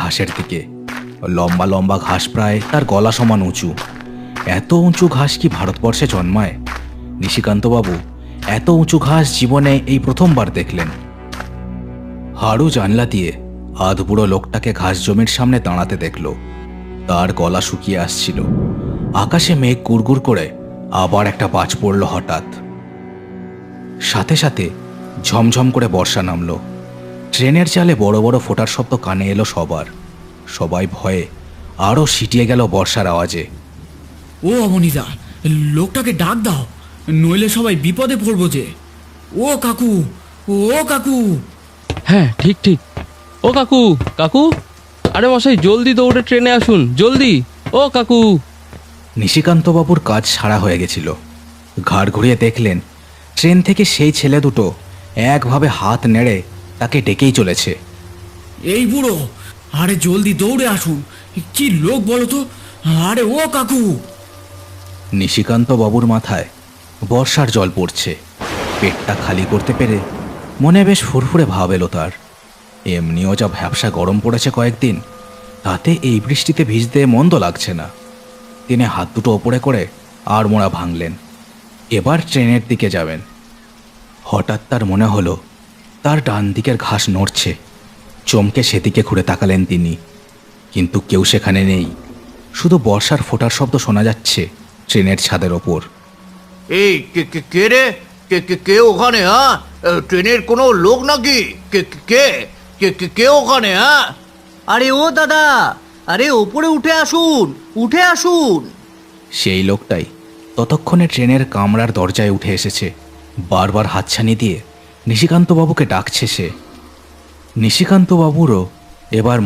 ঘাসের দিকে। লম্বা লম্বা ঘাস প্রায় তার গলা সমান উঁচু। এত উঁচু ঘাস কি ভারতবর্ষে জন্মায়? নিশিকান্তবাবু এত উঁচু ঘাস জীবনে এই প্রথমবার দেখলেন। হাড়ু জানলা দিয়ে আধবুড়ো লোকটাকে ঘাস জমির সামনে দাঁড়াতে দেখল। তার গলা শুকিয়ে আসছিল। আকাশে মেঘ গুড়গুড় করে আবার একটা বাজ পড়ল হঠাৎ। সাথে সাথে ঝমঝম করে বর্ষা নামল। ট্রেনের চালে বড় বড় ফোঁটার শব্দ কানে এলো সবার। সবাই ভয়ে আরও সিটিয়ে গেল বর্ষার আওয়াজে। ও অমনিদা, লোকটাকে ডাক দাও, নইলে সবাই বিপদে পড়বো যে। ও কাকু, ও কাকু। হ্যাঁ, ঠিক ঠিক। ও কাকু, কাকু, আরে মশাই জলদি দৌড়ে ট্রেনে আসুন, জলদি। ও কাকু। নিশিকান্তবাবুর কাজ সারা হয়ে গেছিল। ঘাড় ঘুরিয়ে দেখলেন ট্রেন থেকে সেই ছেলে দুটো একভাবে হাত নেড়ে তাকে ডেকেই চলেছে। এই বুড়ো, আরে জলদি দৌড়ে আসুন। কি লোক বলো তো? আরে ও কাকু। নিশিকান্তবাবুর মাথায় বর্ষার জল পড়ছে। পেটটা খালি করতে পেরে মনে বেশ ফুরফুরে ভাব এলো তার। এমনিও যা ভ্যাবসা গরম পড়েছে কয়েকদিন, তাতে এই বৃষ্টিতে ভিজতে মন্দ লাগছে না। তিনি হাত দুটো ওপরে করে আড়মোড়া ভাঙলেন। এবার ট্রেনের দিকে যাবেন। হঠাৎ তার মনে হলো তার ডান দিকের ঘাস নড়ছে। চমকে সেদিকে ঘুরে তাকালেন তিনি, কিন্তু কেউ সেখানে নেই। শুধু বর্ষার ফোঁটার শব্দ শোনা যাচ্ছে ট্রেনের ছাদের ওপর। এই কে রে? কে ওখানে? হ্যাঁ, ট্রেনের কোনো লোক নাকি? কে ওখানে? হ্যাঁ, আরে ও দাদা, আরে ওপরে উঠে আসুন, উঠে আসুন। সেই লোকটাই ততক্ষণে ট্রেনের কামরার দরজায় উঠে এসেছে। বারবার হাতছানি দিয়ে নিশিকান্তবাবুকে ডাকছে সে। নিশিকান্তবাবুরও এবার